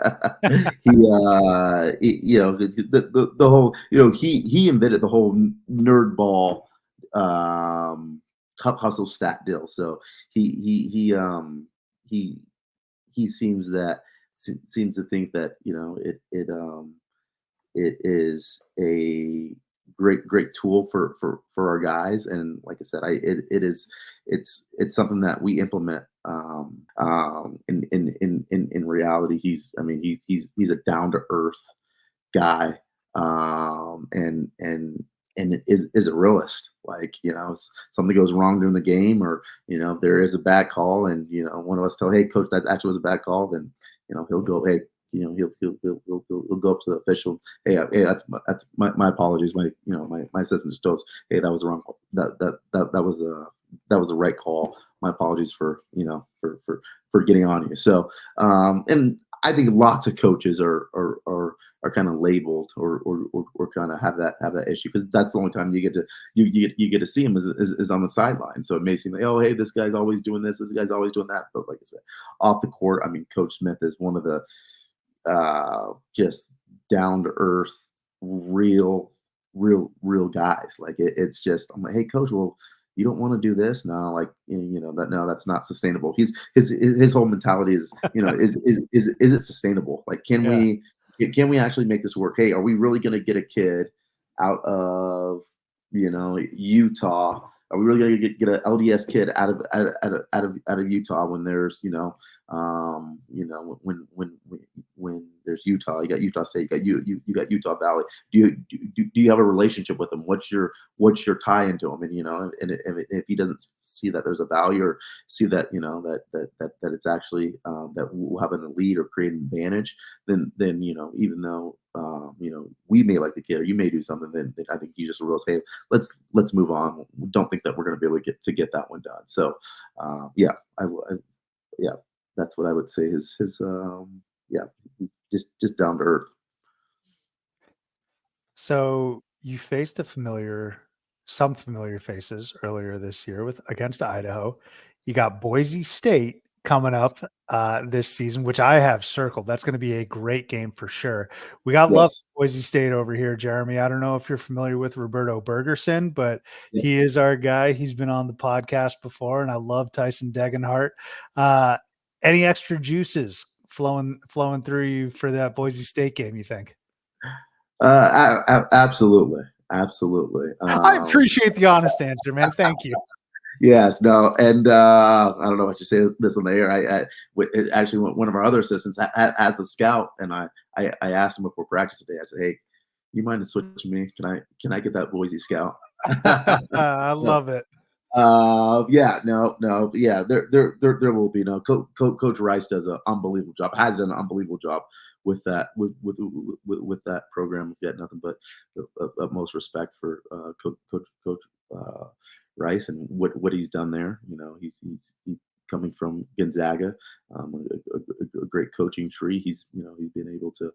It's the whole he invented the whole nerd ball hustle stat deal. So he seems to think that it is a great tool for our guys, and like I said, it's something that we implement in reality. He's a down to earth guy, and is a realist. Like, something goes wrong during the game, or there is a bad call, and one of us tell, hey coach, that actually was a bad call, then he'll go, hey, he'll go up to the official, hey, that's my apologies, my assistant just told us, hey, that was the wrong, that was the right call, my apologies for getting on you. So and I think lots of coaches are kind of labeled or kind of have that issue, because that's the only time you get to see him is on the sideline. So it may seem like, oh, hey, this guy's always doing this guy's always doing that, but like I said, off the court, Coach Smith is one of the just down to earth, real guys. Like it's just, I'm like, hey coach, well, you don't want to do this now, like no, that's not sustainable. His whole mentality is is it sustainable? Like, can we actually make this work? Hey, are we really going to get a kid out of Utah? Are we really going to get an LDS kid out of Utah when there's when there's Utah, you got Utah State, you got Utah Valley. Do you have a relationship with him? What's your tie into him? And if he doesn't see that there's a value, or see that that it's actually that we'll have an lead or create an advantage, then even though we may like the kid, or you may do something, then I think you just realize, hey, let's move on. Don't think that we're going to be able to get that one done. So yeah, that's what I would say. His just down to earth. So you faced some familiar faces earlier this year against Idaho. You got Boise State coming up this season, which I have circled. That's going to be a great game for sure. We got love for Boise State over here, Jeremy. I don't know if you're familiar with Roberto Bergerson, but he is our guy. He's been on the podcast before, and I love Tyson Degenhart. Any extra juices flowing through you for that Boise State game, you think? Absolutely. I appreciate the honest answer, man. Thank you. Yes, no, and I don't know what you say this on the air. Actually, one of our other assistants as the scout, and I asked him before practice today. I said, "Hey, you mind to switch me? Can I get that Boise scout?" I love it. Yeah, no, yeah, there will be no Coach Rice does an unbelievable job, has done an unbelievable job with that with that program. We've got nothing but utmost respect for Coach Rice and what he's done there. You know, he's coming from Gonzaga, a great coaching tree. He's been able to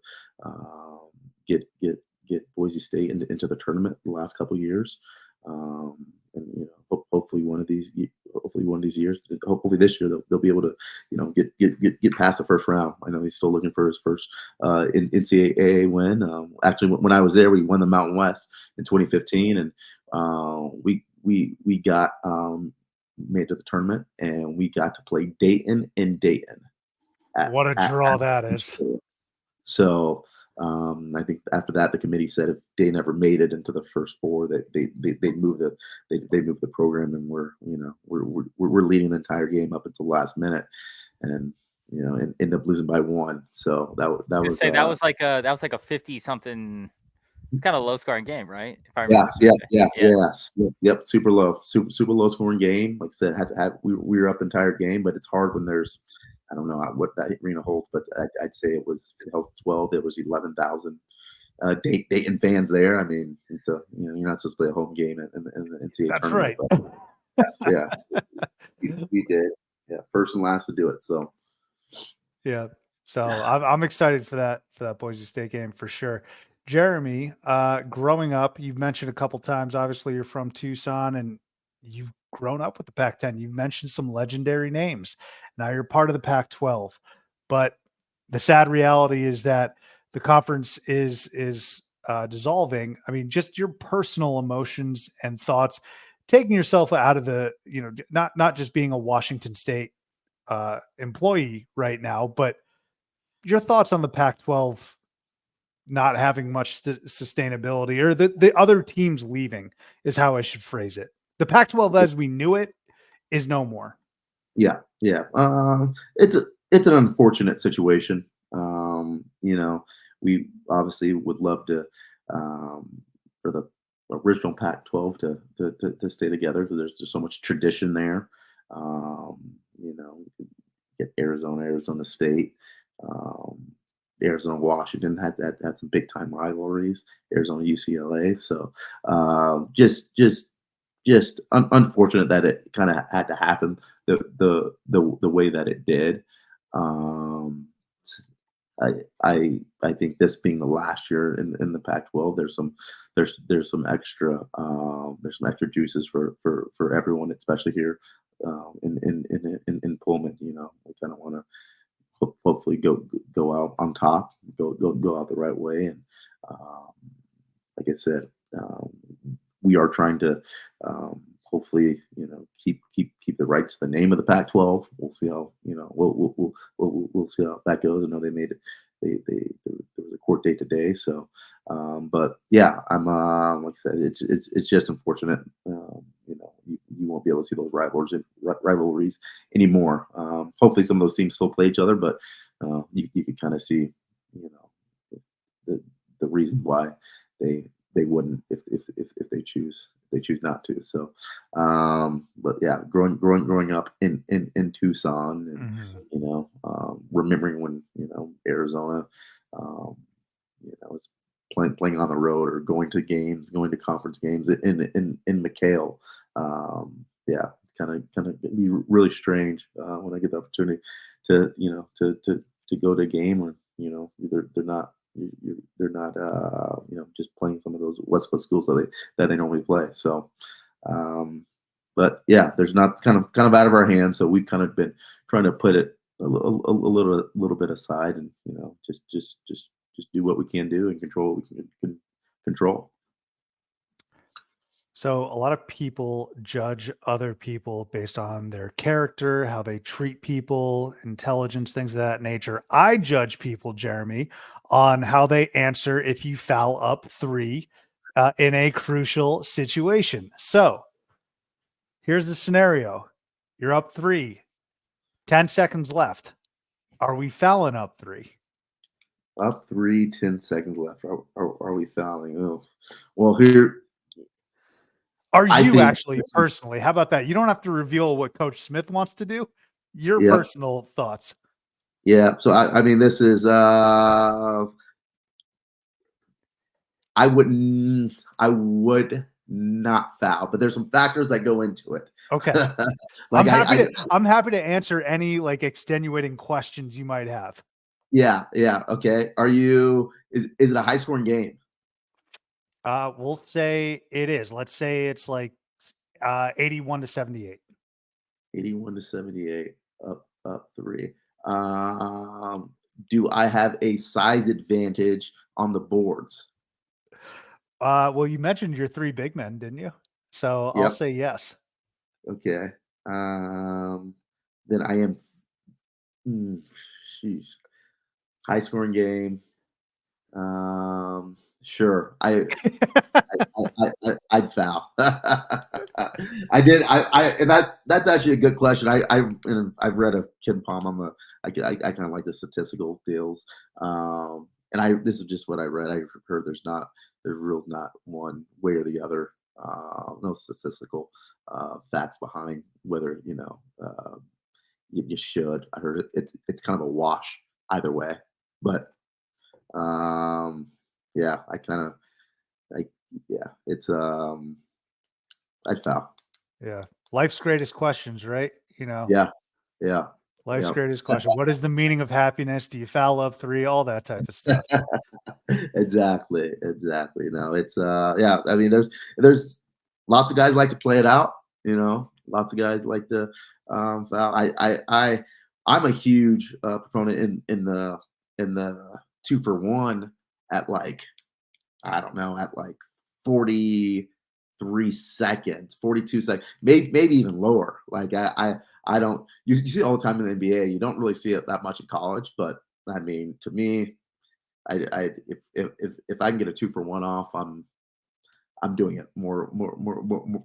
get Boise State into the tournament the last couple of years. And hopefully one of these years, hopefully this year they'll be able to get past the first round. I know he's still looking for his first NCAA win. Actually, when I was there, we won the Mountain West in 2015, and we got made to the tournament, and we got to play Dayton in Dayton. What a draw that is! So. I think after that, the committee said if they never made it into the first four, that they moved the program, and we're leading the entire game up until the last minute, and end up losing by 1. So that was like a 50-something kind of low scoring game, right? If I remember. Yep. Super low scoring game. Like I said, we were up the entire game, but it's hard when there's, I don't know what that arena holds, but I'd say it held 12. There was 11,000 Dayton fans there. I mean, you're not supposed to play a home game in the NCAA That's tournament. Right. But, yeah, we did. Yeah, first and last to do it. So yeah. So I'm excited for that Boise State game for sure. Jeremy, growing up, you've mentioned a couple times. Obviously, you're from Tucson, and you've grown up with the Pac-10. You've mentioned some legendary names. Now you're part of the Pac-12, but the sad reality is that the conference is dissolving. I mean, just your personal emotions and thoughts, taking yourself out of the, not just being a Washington State employee right now, but your thoughts on the Pac-12 not having much sustainability, or the other teams leaving is how I should phrase it. The Pac-12 as we knew it is no more. Yeah. It's an unfortunate situation. We obviously would love to for the original Pac-12 to stay together, because there's so much tradition there. Get Arizona State, Arizona Washington had some big time rivalries. Arizona UCLA. So just unfortunate that it kind of had to happen the way that it did. I think this being the last year in the Pac-12, there's some extra juices for everyone, especially here in Pullman. We kind of want to hopefully go out on top, go out the right way, and like I said, we are trying to hopefully keep the rights to the name of the Pac-12. We'll see how we'll see how that goes. I know they made it. There was a court date today, so but yeah, I'm like I said, it's just unfortunate. You won't be able to see those rivalries anymore. Hopefully, some of those teams still play each other, but you could kind of see the reason why they wouldn't if they choose not to. So but yeah, growing up in Tucson, and remembering when Arizona was playing on the road, or going to games, going to conference games in McHale. Yeah, kind of be really strange when I get the opportunity to to go to a game where they're not just playing some of those West Coast schools that they normally play. So but yeah, there's not kind of out of our hands, so we've kind of been trying to put it a little bit aside, and just do what we can do and control what we can control. So a lot of people judge other people based on their character, how they treat people, intelligence, things of that nature. I judge people, Jeremy, on how they answer if you foul up 3 in a crucial situation. So here's the scenario. You're up 3, 10 seconds left. Are we fouling up 3? Up 3, 10 seconds left. Are we fouling? Oh, well, here. Are I you think actually personally? How about that? You don't have to reveal what Coach Smith wants to do. Your Yep. personal thoughts. Yeah. So I mean, this is I would not foul, but there's some factors that go into it. Okay. Like I'm happy to answer any like extenuating questions you might have. yeah, okay. Is it a high scoring game? We'll say it is. Let's say it's like 81-78. 81-78, up 3. Do I have a size advantage on the boards? Well, you mentioned your 3 big men, didn't you? So I'll Yep. say yes. Okay. Then I am sheesh. High scoring game. Sure. I'd foul. I did. And that's actually a good question. I've read a Ken Palm. I kind of like the statistical deals. This is just what I read. I heard there's real not one way or the other. No statistical facts behind whether you should. I heard it's kind of a wash either way. But yeah, it's I'd foul. Yeah. Life's greatest questions, right? Yeah. Life's Yep. greatest question. What is the meaning of happiness? Do you foul up 3? All that type of stuff. Exactly. No, it's yeah. I mean, there's lots of guys like to play it out. Lots of guys like to foul. I'm a huge proponent in the 2-for-1 at like, I don't know, at like 43 seconds, 42 seconds, maybe even lower. Like I don't. You see it all the time in the NBA. You don't really see it that much in college, but I mean, to me, if I can get a 2-for-1 off, I'm doing it more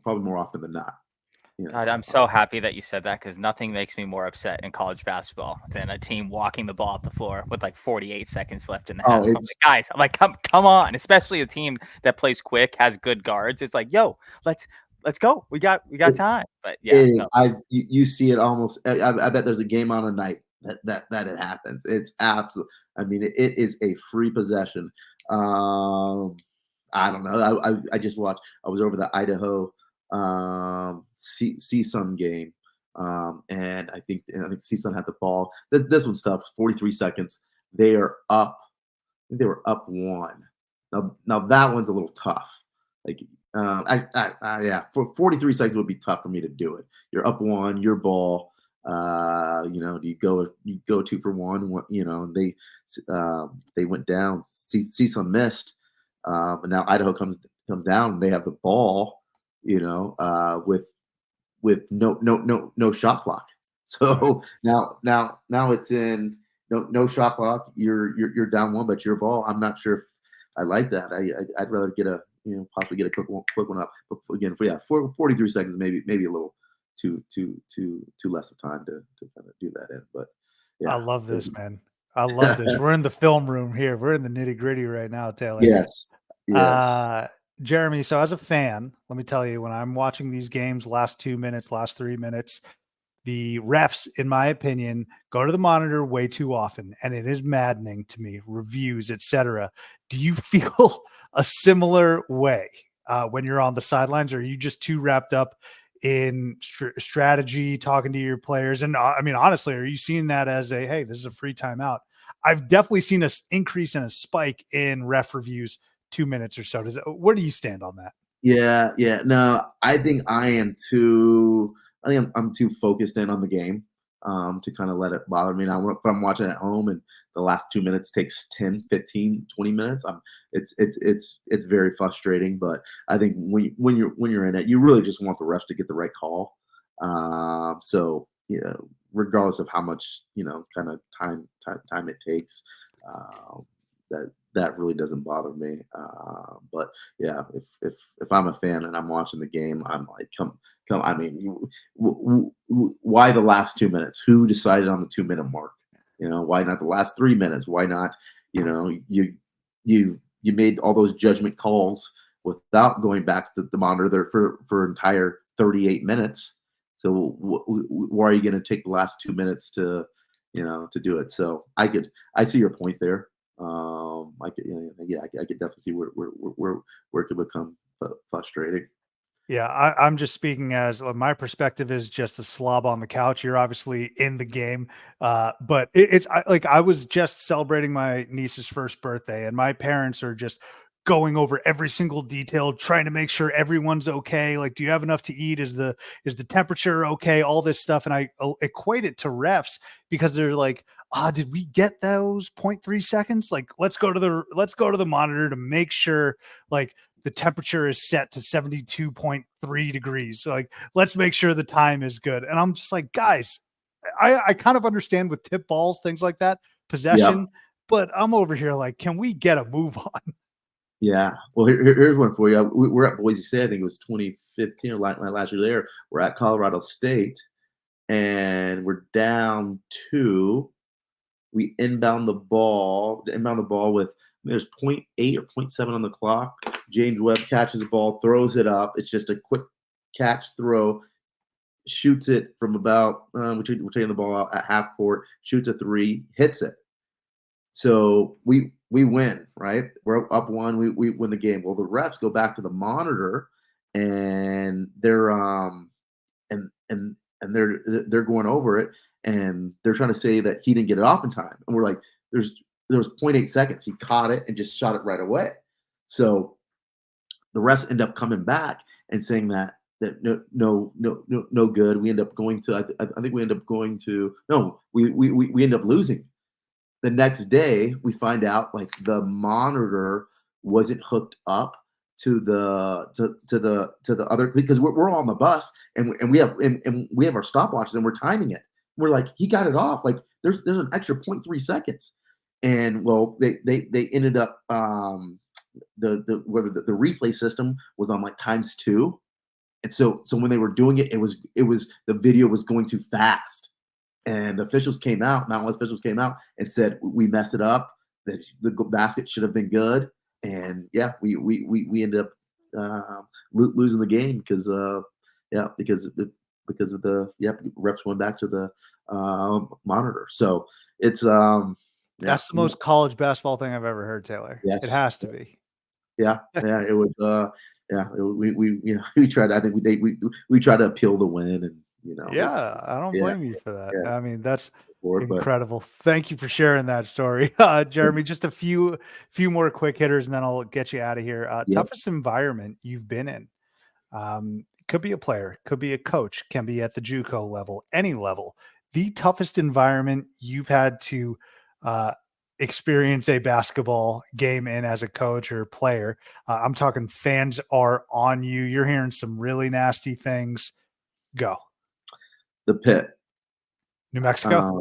probably more often than not. God, I'm so happy that you said that because nothing makes me more upset in college basketball than a team walking the ball up the floor with like 48 seconds left in the half. I'm like, come on, especially a team that plays quick, has good guards. It's like, yo, let's go. We got time. But yeah, you see it almost. I bet there's a game on a night that it happens. It's absolute. I mean, it is a free possession. I don't know. I just watched. I was over the Idaho CSUN game, and I think CSUN had the ball. This one's tough. 43 seconds. They are up. I think they were up 1. Now that one's a little tough. Like, yeah, for 43 seconds would be tough for me to do it. You're up 1, your ball. Do you go 2-for-1? They went down. CSUN missed, and now Idaho comes down. They have the ball. With no shot clock. So now it's in no shot clock. You're down 1, but your ball. I'm not sure if I like that. I'd rather get possibly get a quick one up. But again, 43 seconds, maybe a little too less of time to kind of do that in. But yeah, I love this, man. I love this. We're in the film room here. We're in the nitty gritty right now, Taylor. Yes. Jeremy, so as a fan, let me tell you, when I'm watching these games, last 2 minutes, last 3 minutes, the refs, in my opinion, go to the monitor way too often, and it is maddening to me. Reviews, etc. Do you feel a similar way when you're on the sidelines, or are you just too wrapped up in strategy, talking to your players? And I mean, honestly, are you seeing that as hey, this is a free timeout? I've definitely seen an increase and a spike in ref reviews 2 minutes or so. Where do you stand on that? Yeah. No, I think I'm too focused in on the game to kind of let it bother me. Now, if I'm watching at home and the last 2 minutes takes 10, 15, 20 minutes, it's very frustrating. But I think when you're in it, you really just want the refs to get the right call. So regardless of how much kind of time it takes, that really doesn't bother me. But yeah, if I'm a fan and I'm watching the game, I'm like, come. I mean, why the last 2 minutes? Who decided on the 2-minute mark? Why not the last 3 minutes? Why not? You made all those judgment calls without going back to the monitor there for entire 38 minutes. So why are you going to take the last 2 minutes to do it? So I see your point there. I could definitely see where it could become frustrating. Yeah, I'm just speaking as my perspective is just a slob on the couch. You're obviously in the game, but I was just celebrating my niece's first birthday, and my parents are just going over every single detail, trying to make sure everyone's okay. Like, do you have enough to eat? Is the temperature okay? All this stuff, and I equate it to refs because they're like, did we get those 0.3 seconds? Like, let's go to the monitor to make sure like the temperature is set to 72.3 degrees. So like, let's make sure the time is good. And I'm just like, guys, I kind of understand with tip balls, things like that, possession, but I'm over here like, can we get a move on? Yeah. Well, here's one for you. We're at Boise State. I think it was 2015 or my last year there. We're at Colorado State, and we're down 2. We inbound the ball with there's 0.8 or 0.7 on the clock. James Webb catches the ball, throws it up. It's just a quick catch throw, shoots it from about we're taking the ball out at half court, shoots a 3, hits it. So we win, right? We're up 1, we win the game. Well, the refs go back to the monitor, and they're they're going over it, and they're trying to say that he didn't get it off in time. And we're like, there was 0.8 seconds. He caught it and just shot it right away. So the refs end up coming back and saying that no good. We end up going to I think we end up going to we end up losing. The next day we find out like the monitor wasn't hooked up to the other, because we're all on the bus, and we have our stopwatches, and we're timing it. We're like, he got it off. Like there's an extra 0.3 seconds. And well, they ended up the replay system was on like ×2. And so when they were doing it, it was the video was going too fast. And the officials came out, Mountain West officials came out and said, we messed it up, that the basket should have been good. And yeah, we ended up losing the game because of the refs went back to the monitor. So it's That's the most college basketball thing I've ever heard, Taylor. Yes. It has to be. Yeah, it was we tried. I think we tried to appeal the win, and Yeah, I don't blame you for that. Yeah. I mean, that's But incredible. Thank you for sharing that story. Jeremy, just a few more quick hitters and then I'll get you out of here. Toughest environment you've been in. Could be a player, could be a coach, can be at the JUCO level, any level. The toughest environment you've had to experience a basketball game in as a coach or player. I'm talking fans are on you. You're hearing some really nasty things. Go. The Pit. New Mexico?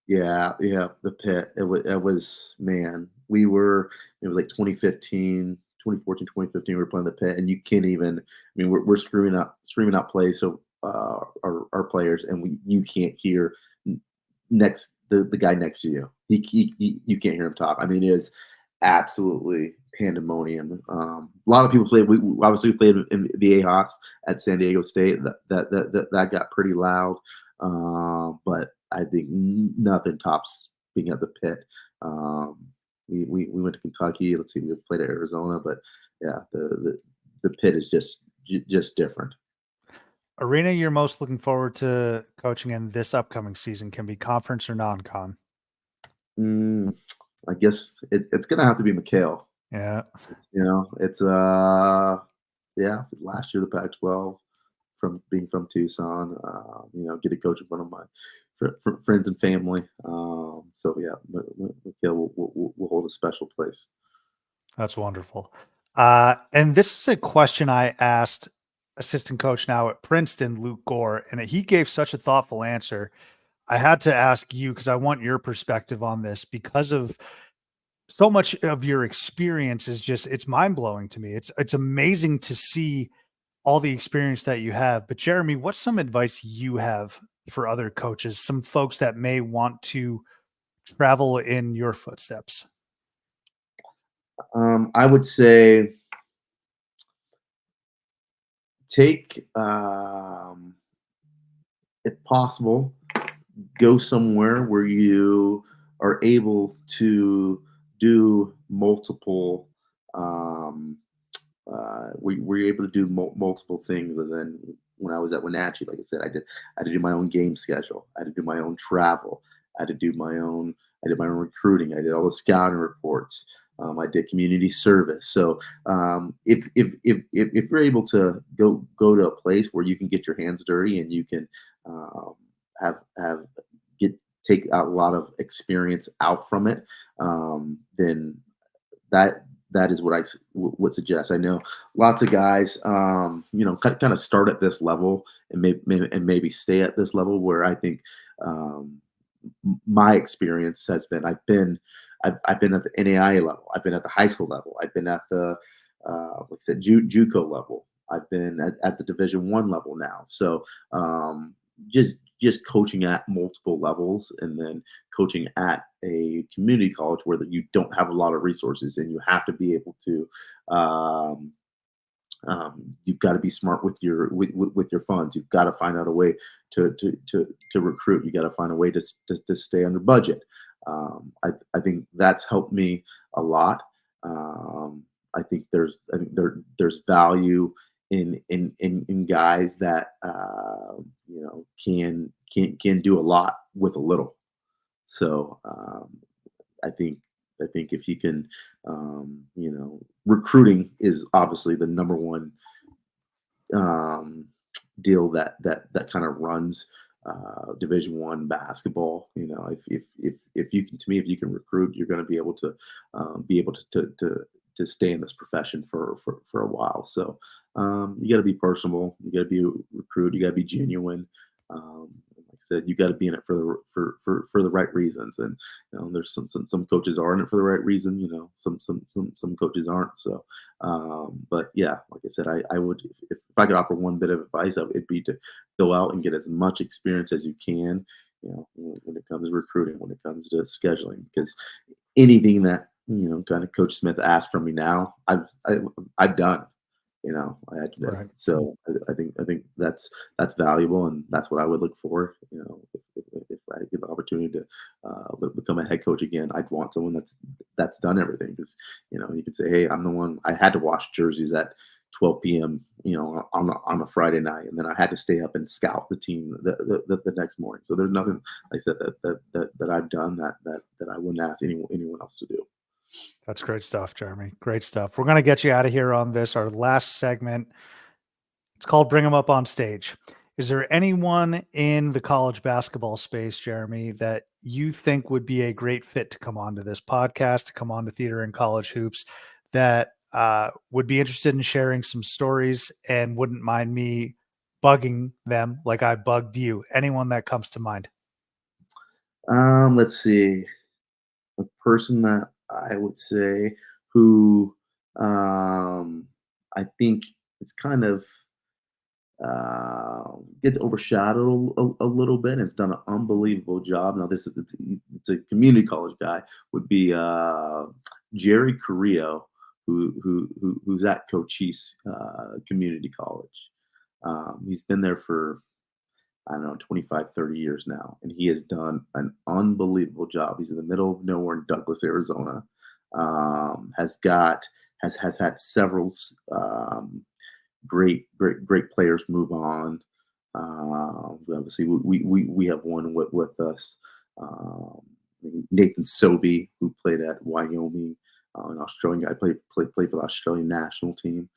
Yeah, the Pit. It was man. It was like 2015, 2014, 2015. We were playing the Pit, and you can't even. I mean, we're screaming out plays, so our players, and you can't hear the guy next to you. You can't hear him talk. I mean, it's absolutely pandemonium. A lot of people played. We obviously played in VA Hots at San Diego State. That got pretty loud. But I think nothing tops being at the Pit. We went to Kentucky. Let's see, we played at Arizona, but yeah, the Pit is just different. Arena you're most looking forward to coaching in this upcoming season can be conference or non-con. I guess it's gonna have to be McHale. Yeah, It's last year the Pac-12, from being from Tucson, get to coach in front of my friends and family. So yeah, McHale will hold a special place. that's wonderful. And this is a question I asked assistant coach now at Princeton, Luke Gore, and he gave such a thoughtful answer. I had to ask you because I want your perspective on this because of so much of your experience is just, it's mind blowing to me. It's amazing to see all the experience that you have. But Jeremy, what's some advice you have for other coaches, some folks that may want to travel in your footsteps? I would say take, if possible, go somewhere where you are able to do multiple, where you're able to do multiple things. And then when I was at Wenatchee, like I said, I had to do my own game schedule. I had to do my own travel. I had to do my own. I did my own recruiting. I did all the scouting reports. I did community service. So if you're able to go to a place where you can get your hands dirty and you can um, have get take a lot of experience out from it, then that is what would suggest. I know lots of guys, kind of start at this level and maybe stay at this level. Where I think my experience has been, I've been at the NAIA level, I've been at the high school level, I've been at the like I said, JUCO level, I've been at the Division I level now. So just coaching at multiple levels, and then coaching at a community college where you don't have a lot of resources, and you have to be able to you've got to be smart with your funds. You've got to find out a way to recruit. You got to find a way to stay under budget. I think that's helped me a lot. I think there's value in guys that can do a lot with a little. So I think if you can, recruiting is obviously the number one deal that kind of runs Division I basketball. If you can, to me, if you can recruit, you're going to be able to stay in this profession for a while. So you got to be personable. You got to be recruit. You got to be genuine. Like I said, you got to be in it for the right reasons. And there's some coaches are in it for the right reason. Some coaches aren't. So, but yeah, like I said, I would, if I could offer one bit of advice, it'd be to go out and get as much experience as you can. When it comes to recruiting, when it comes to scheduling, because anything that kind of Coach Smith asked from me now, I've done. Right. So I think that's valuable, and that's what I would look for. If I get the opportunity to become a head coach again, I'd want someone that's done everything, because you can say, hey, I'm the one. I had to wash jerseys at 12 p.m. On a Friday night, and then I had to stay up and scout the team the next morning. So there's nothing, like I said, that I've done that I wouldn't ask anyone else to do. That's great stuff, Jeremy. Great stuff. We're going to get you out of here on this, our last segment. It's called Bring Them Up on Stage. Is there anyone in the college basketball space, Jeremy, that you think would be a great fit to come onto this podcast, to come on to Theater and College Hoops, that would be interested in sharing some stories and wouldn't mind me bugging them like I bugged you? Anyone that comes to mind? Let's see. A person that I would say who I think is kind of gets overshadowed a little bit and has done an unbelievable job. Now, it's a community college guy, would be Jerry Carrillo, who's at Cochise Community College. He's been there for, I don't know, 25, 30 years now. And he has done an unbelievable job. He's in the middle of nowhere in Douglas, Arizona. Has had several great players move on. Obviously, we have one with us. Nathan Sobey, who played at Wyoming, an Australian guy, played for the Australian national team.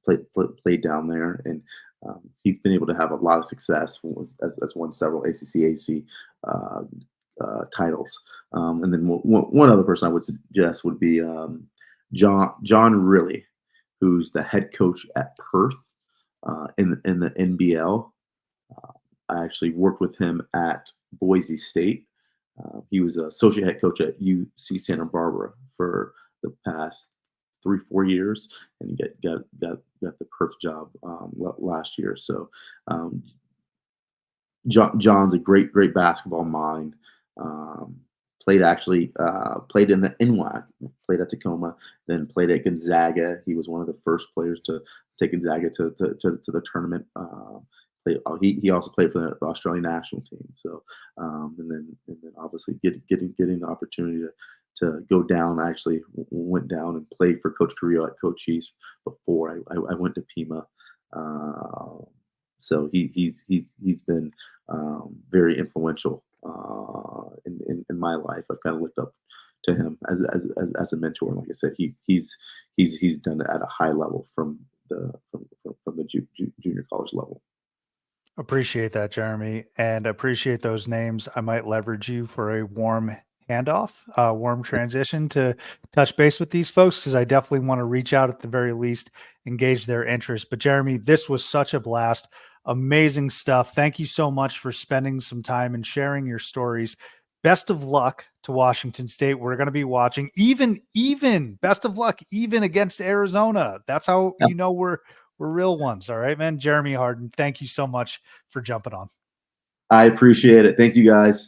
Played down there, and he's been able to have a lot of success. Has won several ACC titles. And then one other person I would suggest would be John Riley, who's the head coach at Perth in the NBL. I actually worked with him at Boise State. He was associate head coach at UC Santa Barbara for the past 3-4 years, and he got the Perth job last year. So John's a great basketball mind. Played in the NWAC, played at Tacoma, then played at Gonzaga. He was one of the first players to take Gonzaga to the tournament. He also played for the Australian national team. So and then obviously getting the opportunity to go down. I actually went down and played for Coach Carrillo at Cochise before I went to Pima. So he's been very influential in my life. I've kind of looked up to him as a mentor. And like I said, he's done it at a high level from the junior college level. Appreciate that, Jeremy, and appreciate those names. I might leverage you for a warm handoff, warm transition to touch base with these folks, because I definitely want to reach out at the very least, engage their interest. But Jeremy, this was such a blast. Amazing stuff. Thank you so much for spending some time and sharing your stories. Best of luck to Washington State. We're going to be watching even best of luck, even against Arizona. That's how you know we're real ones. All right, man. Jeremy Harden, thank you so much for jumping on. I appreciate it. Thank you, guys.